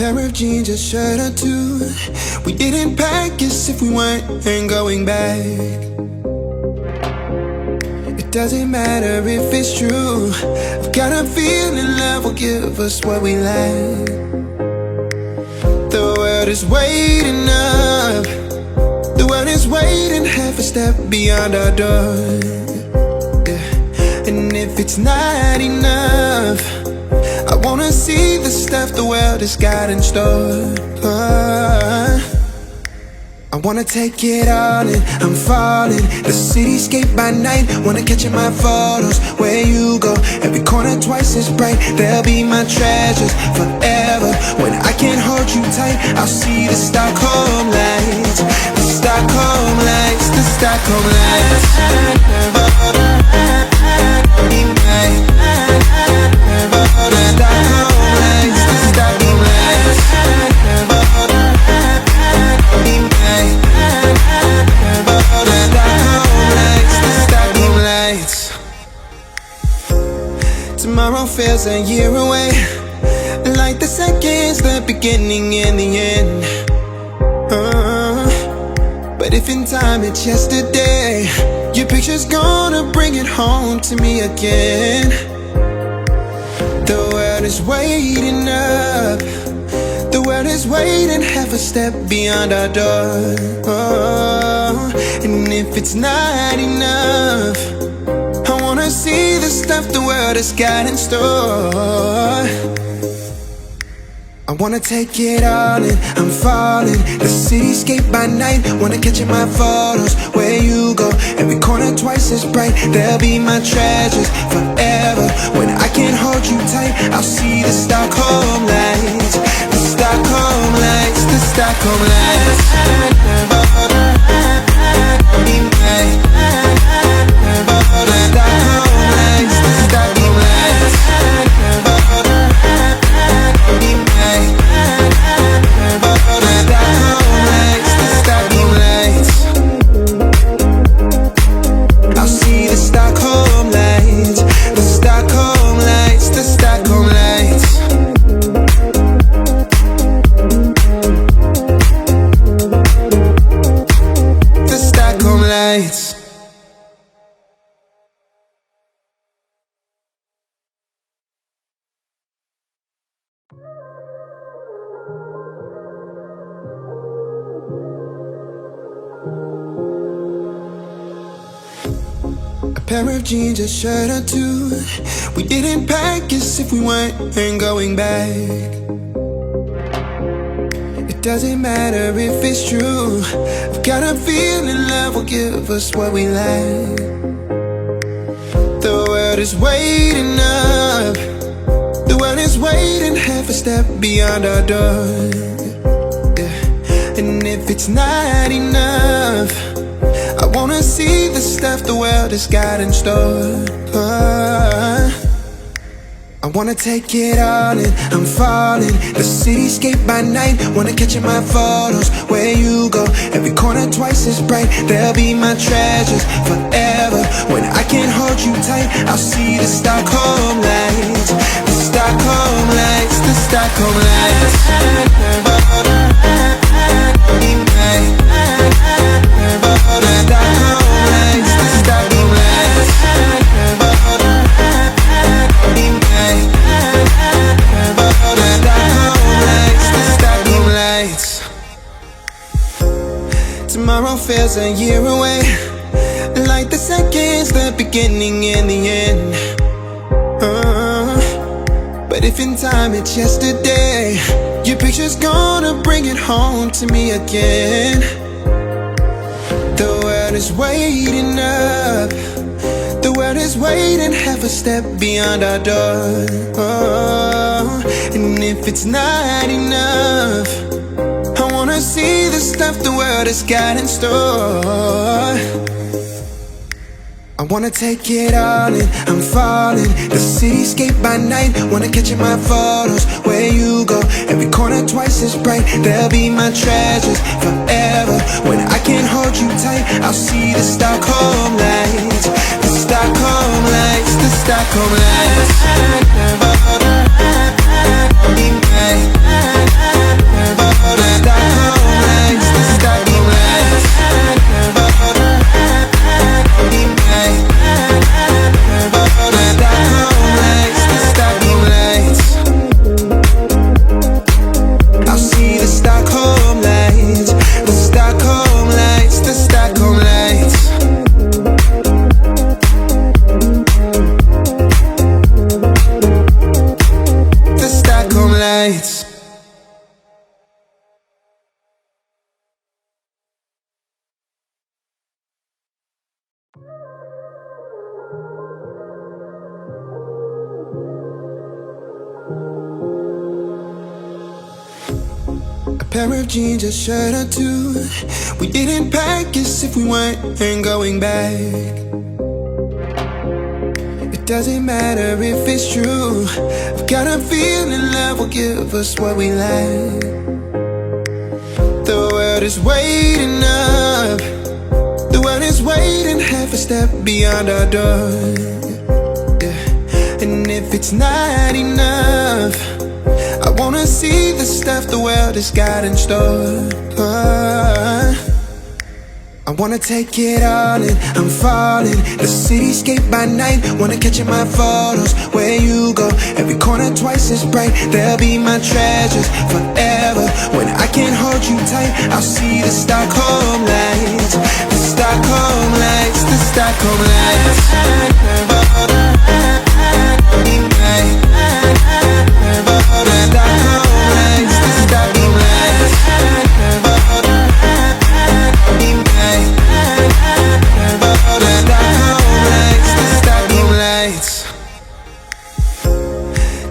Pair of jeans, a shirt or two. We didn't pack as if we weren't going back. It doesn't matter if it's true. I've got a feeling love will give us what we lack. The world is waiting up. The world is waiting half a step beyond our door. Yeah. And if it's not enough, I wanna see the stuff the world has got in store. I wanna take it all in, I'm falling. The cityscape by night, wanna catch in my photos. Where you go, every corner twice as bright. They'll be my treasures forever. When I can't hold you tight, I'll see the Stockholm lights. The Stockholm lights, the Stockholm lights. The Stockholm lights, the Stockholm lights. Tomorrow feels a year away, like the seconds, the beginning and the end. But if in time it's yesterday, your picture's gonna bring it home to me again. The world is waiting up. The world is waiting half a step beyond our door. And if it's not enough, I wanna see the stuff the world has got in store. I wanna take it all in, I'm falling. The cityscape by night, wanna catch in my photos. Where you go, every corner twice as bright. They'll be my treasures forever. When I can't hold you tight, I'll see the Stockholm lights. The Stockholm lights, the Stockholm lights. Pair of jeans, a shirt or two. We didn't pack as if we weren't going back. It doesn't matter if it's true. I've got a feeling love will give us what we lack. The world is waiting up. The world is waiting half a step beyond our door. Yeah. And if it's not enough, I wanna see the stuff the world has got in store. I wanna take it all in, I'm falling. The cityscape by night, wanna catch in my photos. Where you go, every corner twice as bright. They'll be my treasures forever. When I can't hold you tight, I'll see the Stockholm lights. The Stockholm lights, the Stockholm lights. Tomorrow feels a year away, like the seconds, the beginning and the end. But if in time it's yesterday, your picture's gonna bring it home to me again. The world is waiting up. The world is waiting half a step beyond our door. And if it's not enough, I wanna see the stuff the world has got in store. I wanna take it all in, I'm falling. The cityscape by night, wanna catch in my photos. Where you go, every corner twice as bright. They'll be my treasures forever. When I can't hold you tight, I'll see the Stockholm lights. The Stockholm lights, the Stockholm lights. Pair of jeans, a shirt or two. We didn't pack as if we weren't going back. It doesn't matter if it's true. I've got a feeling love will give us what we lack. The world is waiting up. The world is waiting half a step beyond our door. Yeah. And if it's not enough, I wanna see the stuff the world has got in store. I wanna take it all in, I'm falling. The cityscape by night, wanna catch in my photos. Where you go, every corner twice as bright. They'll be my treasures forever. When I can't hold you tight, I'll see the Stockholm lights. The Stockholm lights, the Stockholm lights.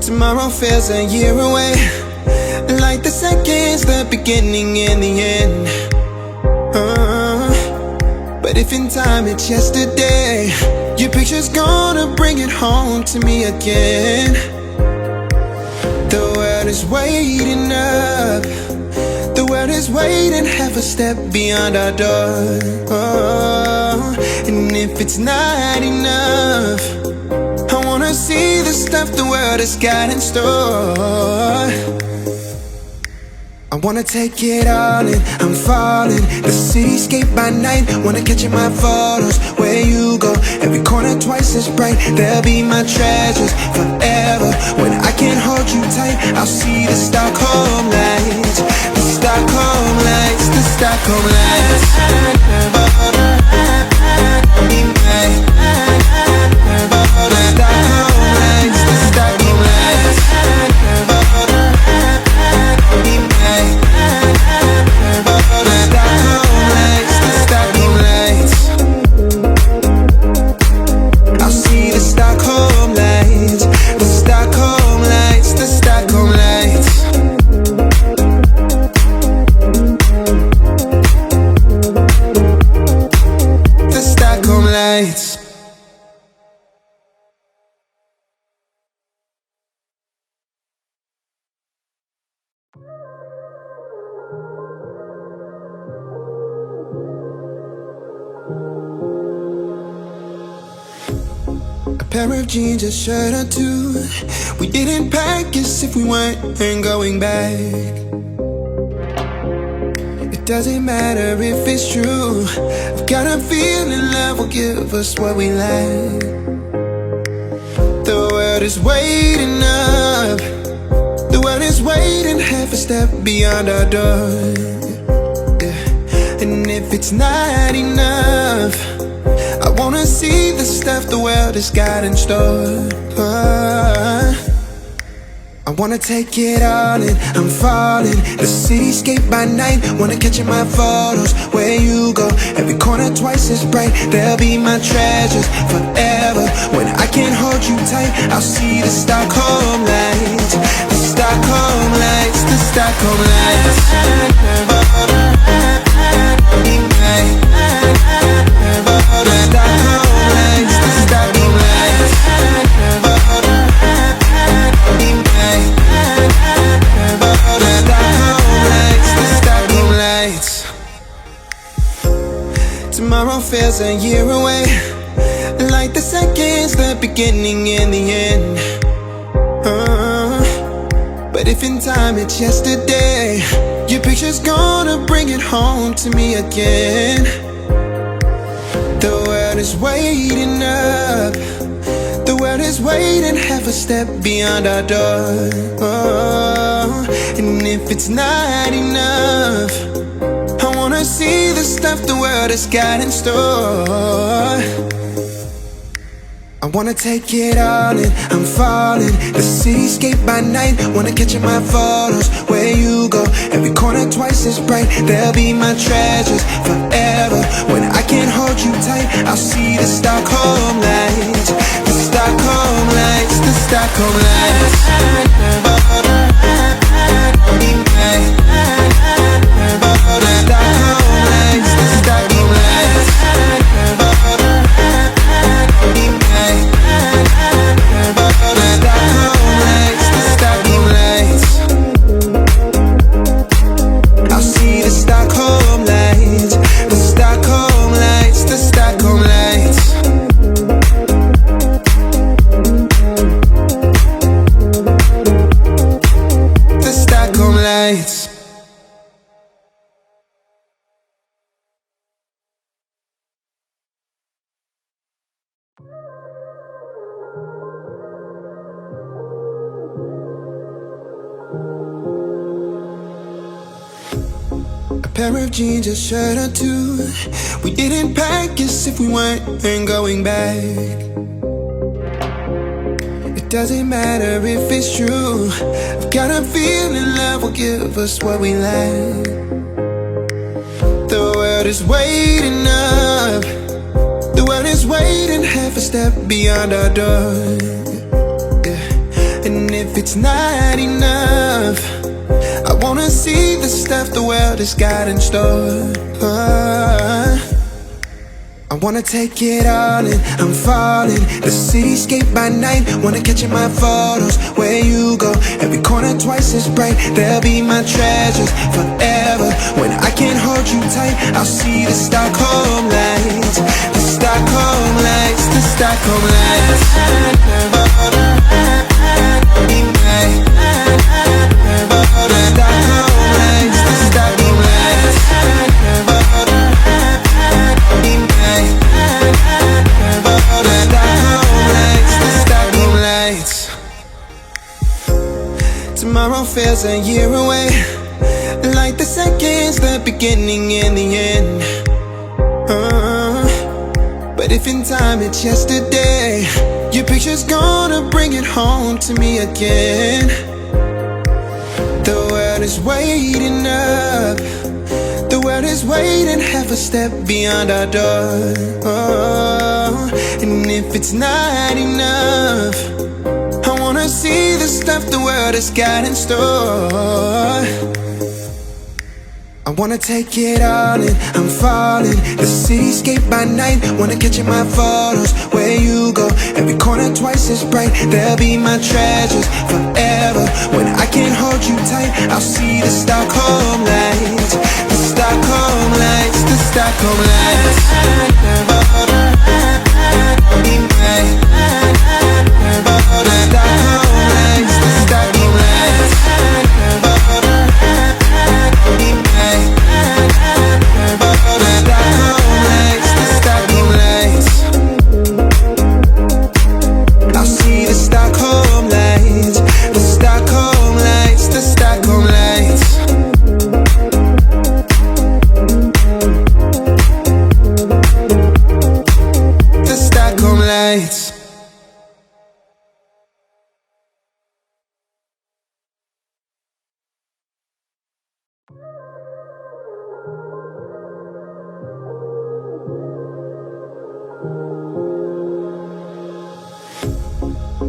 Tomorrow feels a year away, like the seconds, the beginning and the end. But if in time it's yesterday, your picture's gonna bring it home to me again. The world is waiting up. The world is waiting half a step beyond our door. And if it's not enough, I wanna see the stuff the world has got in store. I wanna take it all in, I'm falling. The cityscape by night, wanna catch in my photos. Where you go, every corner twice as bright. They'll be my treasures forever. When I can't hold you tight, I'll see the Stockholm lights. The Stockholm lights, the Stockholm lights. Pair of jeans, a shirt or two. We didn't pack as if we weren't going back. It doesn't matter if it's true. I've got a feeling love will give us what we lack. The world is waiting up. The world is waiting half a step beyond our door. Yeah. And if it's not enough, I wanna see the stuff the world has got in store. I wanna take it all in, I'm falling. The cityscape by night, wanna catch in my photos. Where you go, every corner twice as bright. They'll be my treasures forever. When I can't hold you tight, I'll see the Stockholm lights. The Stockholm lights, the Stockholm lights. Tomorrow feels a year away, like the seconds, the beginning and the end. But if in time it's yesterday, your picture's gonna bring it home to me again. The world is waiting up. The world is waiting half a step beyond our door. And if it's not enough, I wanna see the stuff the world has got in store. I wanna take it all in, I'm falling. The cityscape by night, wanna catch in my photos. Where you go, every corner twice as bright. They'll be my treasures forever. When I can't hold you tight, I'll see the Stockholm lights. The Stockholm lights, the Stockholm lights. A pair of jeans, a shirt or two. We didn't pack as if we weren't going back. It doesn't matter if it's true. I've got a feeling love will give us what we lack. The world is waiting up. The world is waiting half a step beyond our door. Yeah. And if it's not enough, I wanna see the stuff the world has got in store. I wanna take it all in, I'm falling. The cityscape by night, wanna catch in my photos. Where you go, every corner twice as bright. They'll be my treasures forever. When I can't hold you tight, I'll see the Stockholm lights. The Stockholm lights, the Stockholm lights. The Stockholm lights, the Stockholm lights. Tomorrow feels a year away, like the seconds, the beginning and the end. But if in time it's yesterday, your picture's gonna bring it home to me again. The world is waiting up. The world is waiting half a step beyond our door. And if it's not enough, I wanna see the stuff the world has got in store. I wanna take it all in, I'm falling. The cityscape by night, wanna catch in my photos. Where you go, every corner twice as bright. They'll be my treasures forever. When I can't hold you tight, I'll see the Stockholm lights. The Stockholm lights, the Stockholm lights.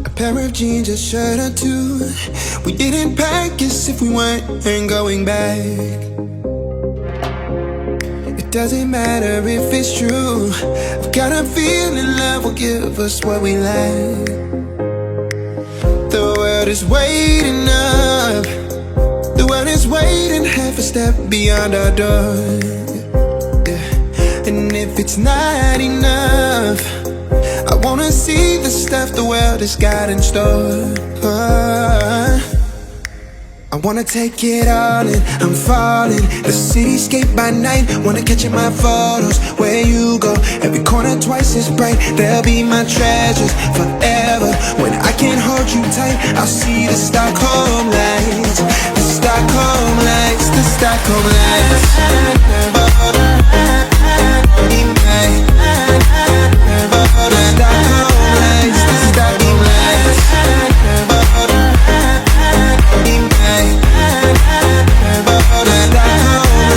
A pair of jeans, a shirt or two. We didn't pack as if we weren't going back. It doesn't matter if it's true. I've got a feeling love will give us what we lack. The world is waiting up. The world is waiting half a step beyond our door. Yeah. And if it's not enough, I wanna see the stuff the world has got in store. I wanna take it all in, I'm falling. The cityscape by night, wanna catch in my photos. Where you go, every corner twice as bright. They'll be my treasures forever. When I can't hold you tight, I'll see the Stockholm lights. The Stockholm lights, the Stockholm lights.